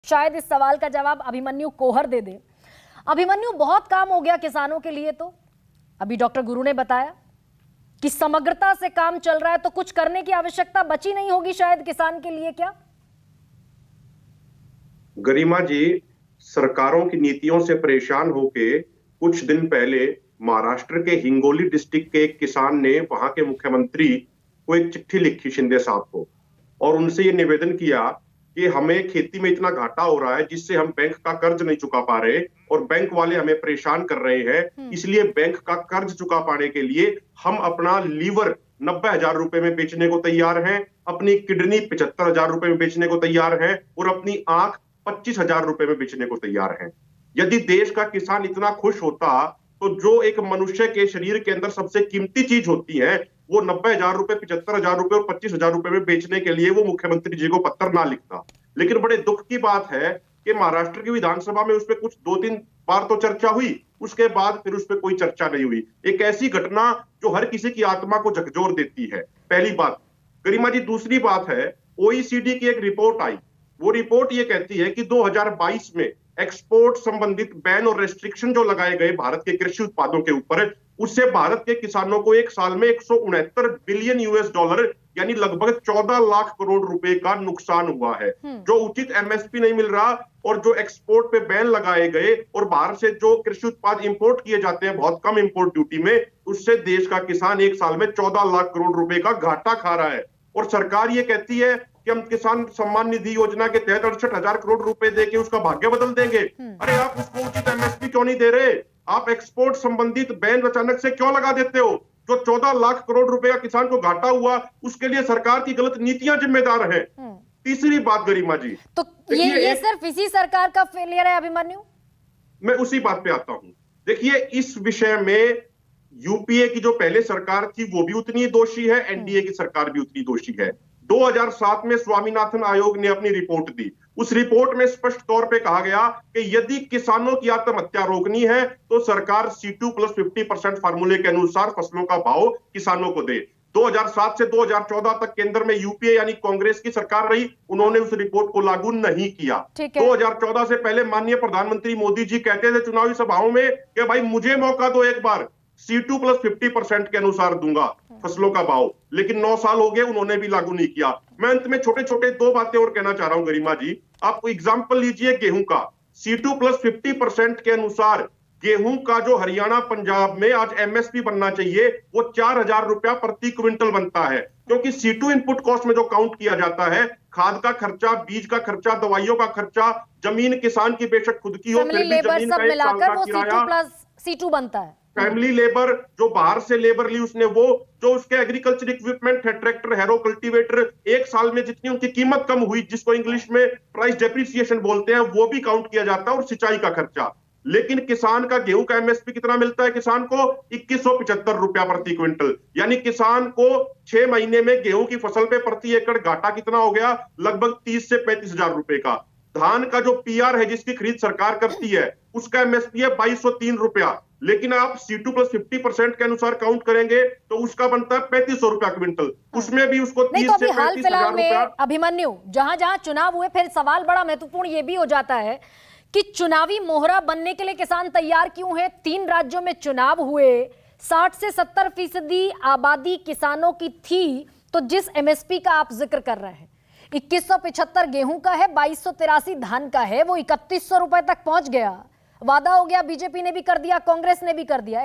शायद इस सवाल का जवाब अभिमन्यु कोहर दे दे। अभिमन्यु, बहुत काम हो गया किसानों के लिए, तो अभी डॉक्टर गुरु ने बताया कि समग्रता से काम चल रहा है, तो कुछ करने की आवश्यकता बची नहीं होगी शायद किसान के लिए। क्या गरिमा जी, सरकारों की नीतियों से परेशान होके कुछ दिन पहले महाराष्ट्र के हिंगोली डिस्ट्रिक्ट के एक किसान ने वहां के मुख्यमंत्री को एक चिट्ठी लिखी, शिंदे साहब को, और उनसे ये निवेदन किया कि हमें खेती में इतना घाटा हो रहा है जिससे हम बैंक का कर्ज नहीं चुका पा रहे और बैंक वाले हमें परेशान कर रहे हैं। इसलिए बैंक का कर्ज चुका पाने के लिए हम अपना लीवर 90,000 रुपए में बेचने को तैयार हैं, अपनी किडनी 75,000 रुपए में बेचने को तैयार हैं और अपनी आंख 25,000 रुपए में बेचने को तैयार हैं। यदि देश का किसान इतना खुश होता तो जो एक मनुष्य के शरीर के अंदर सबसे कीमती चीज होती है वो 90,000 रुपए, 75,000 रुपए और 25,000 रुपए में बेचने के लिए वो मुख्यमंत्री जी को पत्र ना लिखता। लेकिन बड़े दुख की बात है कि महाराष्ट्र की विधानसभा में उस पर कुछ 2-3 बार तो चर्चा हुई, उसके बाद फिर उस पर कोई चर्चा नहीं हुई। एक ऐसी घटना जो हर किसी की आत्मा को झकझोर देती है, पहली बात। गरिमा जी, दूसरी बात है, ओईसीडी की एक रिपोर्ट आई। वो रिपोर्ट ये कहती है कि 2022 में एक्सपोर्ट संबंधित बैन और रेस्ट्रिक्शन जो लगाए गए भारत के कृषि उत्पादों के ऊपर, उससे भारत के किसानों को एक साल में 169 बिलियन US डॉलर यानी लगभग 14 लाख करोड़ रुपए का नुकसान हुआ है। जो उचित एमएसपी नहीं मिल रहा और जो एक्सपोर्ट पे बैन लगाए गए और बाहर से जो कृषि उत्पाद इंपोर्ट किए जाते हैं बहुत कम इंपोर्ट ड्यूटी में, उससे देश का किसान एक साल में 14 लाख करोड़ रुपए का घाटा खा रहा है। और सरकार ये कहती है कि हम किसान सम्मान निधि योजना के तहत 68,000 करोड़ रुपए देके उसका भाग्य बदल देंगे। अरे आप उसको उचित एमएसपी क्यों नहीं दे रहे? आप एक्सपोर्ट संबंधित बैन अचानक से क्यों लगा देते हो? जो 14 लाख करोड़ रुपए का किसान को घाटा हुआ उसके लिए सरकार की गलत नीतियां जिम्मेदार हैं। तीसरी बात गरिमा जी, तो ये सिर्फ इसी सरकार का फेलियर है अभिमन्यु? मैं उसी बात पे आता हूं। देखिए, इस विषय में यूपीए की जो पहले सरकार थी वो भी उतनी दोषी है, एनडीए की सरकार भी उतनी दोषी है। 2007 में स्वामीनाथन आयोग ने अपनी रिपोर्ट दी। उस रिपोर्ट में स्पष्ट तौर पे कहा गया कि यदि किसानों की आत्महत्या रोकनी है तो सरकार C2+50% फार्मूले के अनुसार फसलों का भाव किसानों को दे। 2007 से 2014 तक केंद्र में यूपीए यानी कांग्रेस की सरकार रही, उन्होंने उस रिपोर्ट को लागू नहीं किया। 2014 से पहले माननीय प्रधानमंत्री मोदी जी कहते थे चुनावी सभाओं में कि भाई मुझे मौका दो, एक बार C2+50% के अनुसार दूंगा फसलों का भाव, लेकिन 9 साल हो गए, उन्होंने भी लागू नहीं किया। मैं अंत में छोटे छोटे 2 बातें और कहना चाह रहा हूं गरिमा जी। आप एग्जाम्पल लीजिए गेहूं का। C2+50% के अनुसार गेहूं का जो हरियाणा पंजाब में आज एमएसपी बनना चाहिए वो 4,000 रुपया प्रति क्विंटल बनता है, क्योंकि C2 इनपुट कॉस्ट में जो काउंट किया जाता है, खाद का खर्चा, बीज का खर्चा, दवाइयों का खर्चा, जमीन किसान की बेशक खुद की हो फिर भी जमीन का 1 साल का किराया, C2 बनता है। फैमिली लेबर जो बाहर से लेबर ली उसने, वो जो उसके एग्रीकल्चर इक्विपमेंट है, ट्रैक्टर, हैरो, कल्टीवेटर, एक साल में जितनी उनकी कीमत कम हुई जिसको इंग्लिश में प्राइस डेप्रिसिएशन बोलते हैं, वो भी काउंट किया जाता है, और सिंचाई का खर्चा। लेकिन किसान का गेहूं का एमएसपी कितना मिलता है? किसान को 2175 रुपया प्रति क्विंटल, यानी किसान को 6 महीने में गेहूं की फसल पे प्रति एकड़ घाटा कितना हो गया? लगभग 30 से 35,000 रुपए का। धान का जो पीआर है जिसकी खरीद सरकार करती है, उसका एमएसपी है 2203 रुपया, लेकिन आप C2+50% के अनुसार काउंट करेंगे तो उसका बनता है 3500 रुपया क्विंटल। उसमें भी उसको 30 तो से हाल फिलहाल में अभिमन्यु, जहां जहां चुनाव हुए, फिर सवाल बड़ा महत्वपूर्ण ये भी हो जाता है कि चुनावी मोहरा बनने के लिए किसान तैयार क्यों है? 3 राज्यों में चुनाव हुए, 60 से 70% आबादी किसानों की थी, तो जिस एमएसपी का आप जिक्र कर रहे हैं 2175 गेहूं का है, 2283 धान का है, वो 3100 रुपए तक पहुंच गया। वादा हो गया, बीजेपी ने भी कर दिया, कांग्रेस ने भी कर दिया।